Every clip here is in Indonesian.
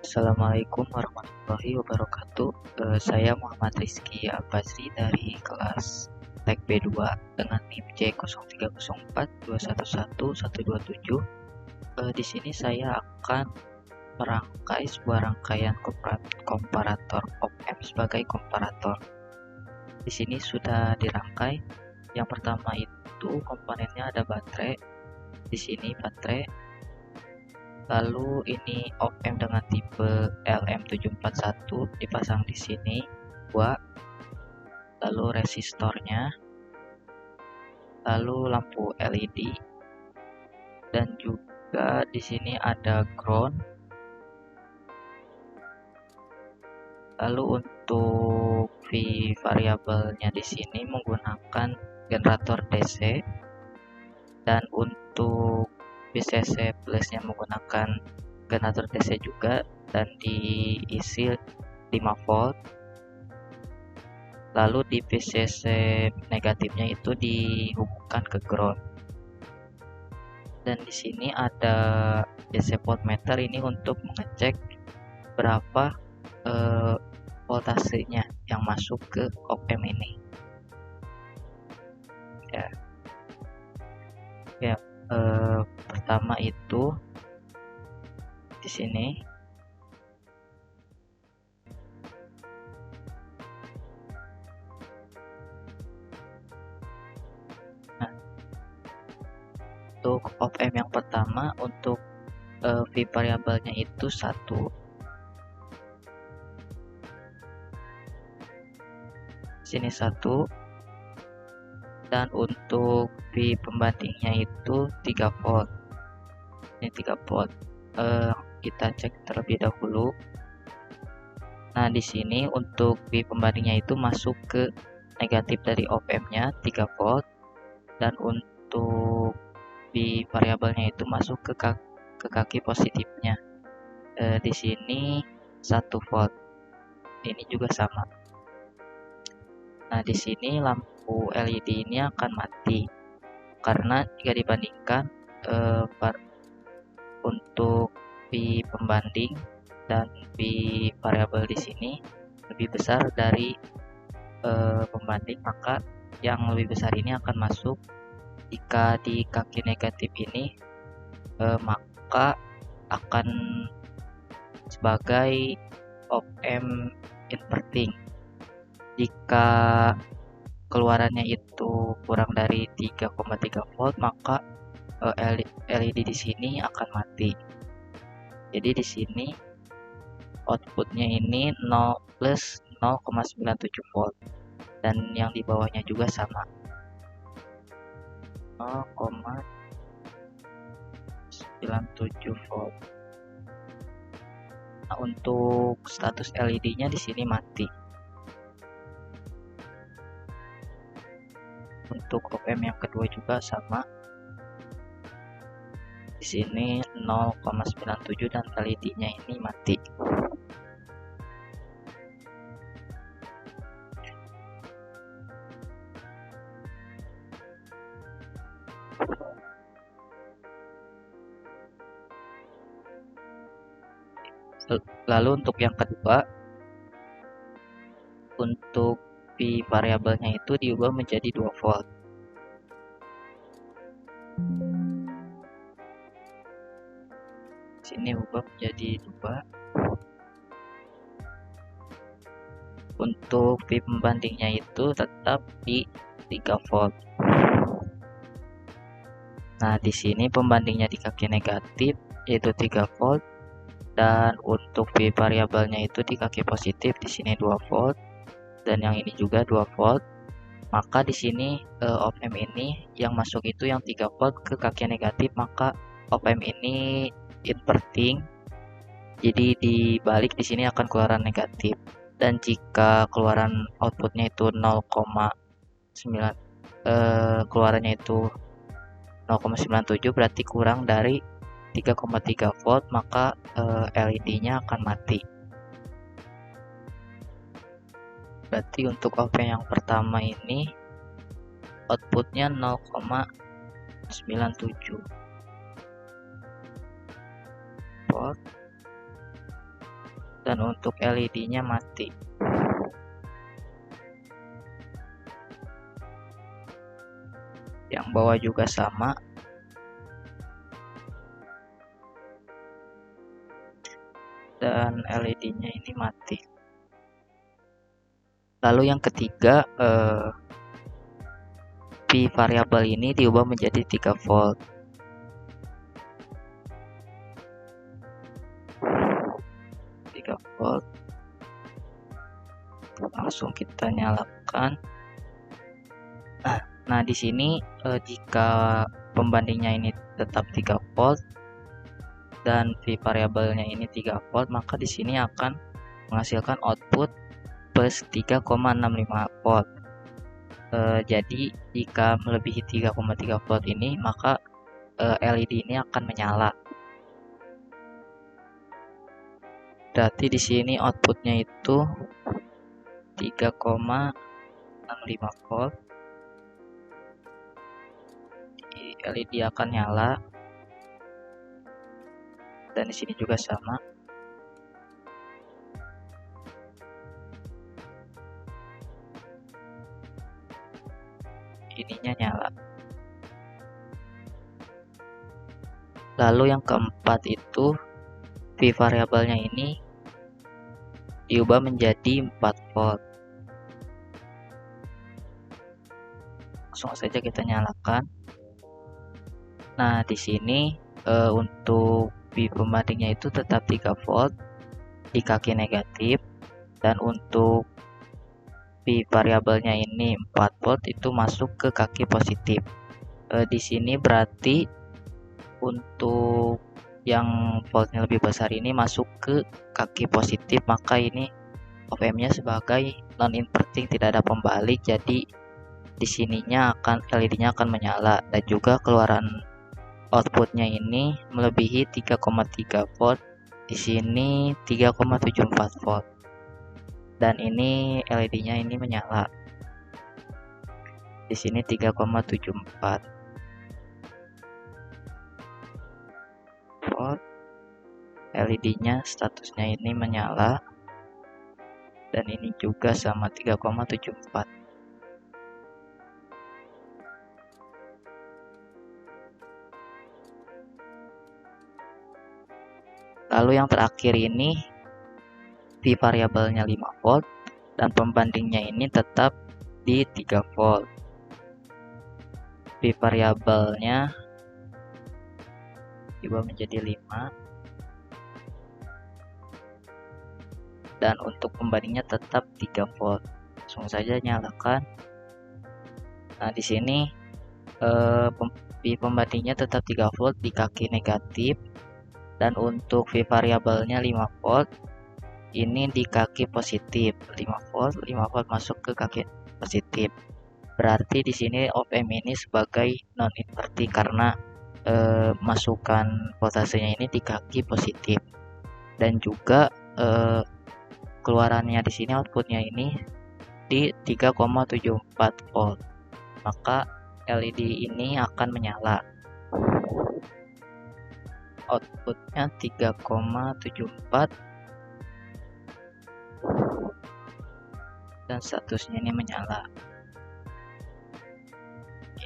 Assalamualaikum warahmatullahi wabarakatuh. Saya Muhammad Rizky Al-Basri dari kelas Tek B2 dengan NIM J0304211127. Di sini saya akan merangkai sebuah rangkaian komparator op-amp sebagai komparator. Di sini sudah dirangkai. Yang pertama itu komponennya ada baterai. Di sini baterai. Lalu ini op-amp dengan tipe LM741 dipasang di sini 2. Lalu resistornya, lalu lampu LED, dan juga di sini ada ground. Lalu untuk V variabelnya di sini menggunakan generator DC, dan untuk VCC plusnya menggunakan generator DC juga dan diisi 5 volt. Lalu di VCC negatifnya itu dihubungkan ke ground. Dan di sini ada DC voltmeter ini untuk mengecek berapa voltasenya yang masuk ke op-amp ini. Pertama itu di sini. Nah, untuk op-amp yang pertama untuk V variabelnya itu 1. Sini 1. Dan untuk V pembandingnya itu 3 volt. Ini 3 volt. Kita cek terlebih dahulu. Nah, di sini untuk V pembandingnya itu masuk ke negatif dari op-amp-nya 3 volt, dan untuk V variabelnya itu masuk ke kaki positifnya. Di sini 1 volt. Ini juga sama. Nah, di sini lampu LED ini akan mati karena jika dibandingkan untuk V pembanding dan V variabel di sini lebih besar dari pembanding, maka yang lebih besar ini akan masuk. Jika di kaki negatif ini maka akan sebagai op-amp inverting. Jika keluarannya itu kurang dari 3,3 volt, maka LED di sini akan mati. Jadi di sini outputnya ini 0 plus 0,97 volt, dan yang di bawahnya juga sama 0,97 volt. Nah, untuk status LED-nya di sini mati. Untuk op-amp yang kedua juga sama. Di sini 0,97 dan LED-nya ini mati. Lalu untuk yang kedua, untuk V variabelnya itu diubah menjadi 2 volt. Sini ubah menjadi 2. Untuk V pembandingnya itu tetap di 3 volt. Nah, di sini pembandingnya di kaki negatif yaitu 3 volt, dan untuk V variabelnya itu di kaki positif di sini 2 volt, dan yang ini juga 2 volt. Maka di sini op-amp ini yang masuk itu yang 3 volt ke kaki negatif, maka op-amp ini inverting. Jadi dibalik di sini akan keluaran negatif. Dan jika keluaran outputnya itu 0,9 keluarannya itu 0,97, berarti kurang dari 3,3 volt, maka LED-nya akan mati. Berarti untuk op-amp yang pertama ini outputnya 0,97 volt. dan untuk LED-nya mati. Yang bawah juga sama. Dan LED-nya ini mati. Lalu yang ketiga, P variabel ini diubah menjadi 3 volt. 3 volt. Langsung kita nyalakan. Nah, di sini jika pembandingnya ini tetap 3 volt dan V variabelnya ini 3 volt, maka di sini akan menghasilkan output plus 3,65 volt. Jadi jika melebihi 3,3 volt ini, maka LED ini akan menyala. Berarti di sini outputnya itu 3,65 volt. LED akan nyala. Dan di sini juga sama. Ininya nyala. Lalu yang keempat itu V variabelnya ini diubah menjadi 4 volt. Langsung saja kita nyalakan. Nah, di sini untuk V pembandingnya itu tetap 3 volt di kaki negatif, dan untuk V variabelnya ini 4 volt itu masuk ke kaki positif. Di sini berarti untuk yang voltnya lebih besar ini masuk ke kaki positif, maka ini op-amp-nya sebagai non inverting, tidak ada pembalik, jadi di sininya LED-nya akan menyala, dan juga keluaran outputnya ini melebihi 3,3 volt. Di sini 3,74 volt. Dan ini LED-nya ini menyala. Di sini 3,74 volt. LED-nya statusnya ini menyala. Dan ini juga sama 3,74. Lalu yang terakhir ini V variabelnya 5 volt dan pembandingnya ini tetap di 3 volt. V variabelnya diubah menjadi 5 dan untuk pembandingnya tetap 3 volt. Langsung saja nyalakan. Nah, di sini V pembandingnya tetap 3 volt di kaki negatif, dan untuk V variabelnya 5 volt ini di kaki positif. 5 volt masuk ke kaki positif. Berarti di sini op-amp ini sebagai non inverting karena masukan voltasenya ini di kaki positif, dan juga keluarannya di sini outputnya ini di 3,74 volt. Maka LED ini akan menyala. Outputnya 3,74 dan statusnya ini menyala.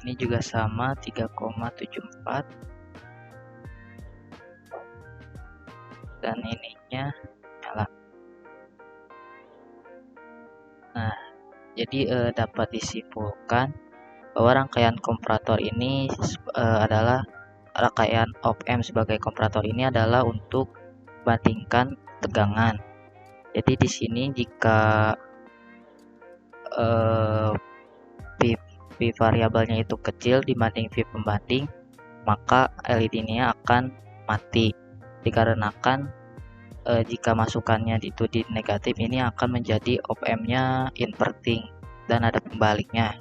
Ini juga sama 3,74 dan ininya nyala. Nah, jadi dapat disimpulkan bahwa rangkaian komparator ini adalah rangkaian op-amp sebagai komparator ini adalah untuk bandingkan tegangan. Jadi di sini jika V variabelnya itu kecil dibanding V pembanding, maka LED-nya akan mati. Dikarenakan jika masukannya itu di negatif, ini akan menjadi op-amp-nya inverting dan ada pembaliknya.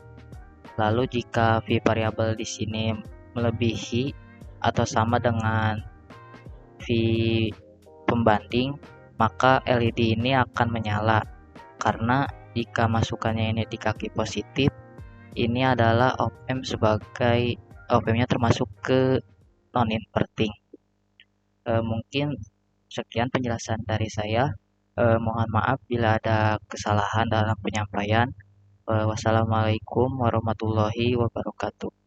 Lalu jika V variabel di sini melebihi atau sama dengan V pembanding, maka LED ini akan menyala. Karena jika masukannya ini di kaki positif, ini adalah op-amp sebagai op-amp-nya termasuk ke non inverting. Mungkin sekian penjelasan dari saya. Mohon maaf bila ada kesalahan dalam penyampaian. Wassalamualaikum warahmatullahi wabarakatuh.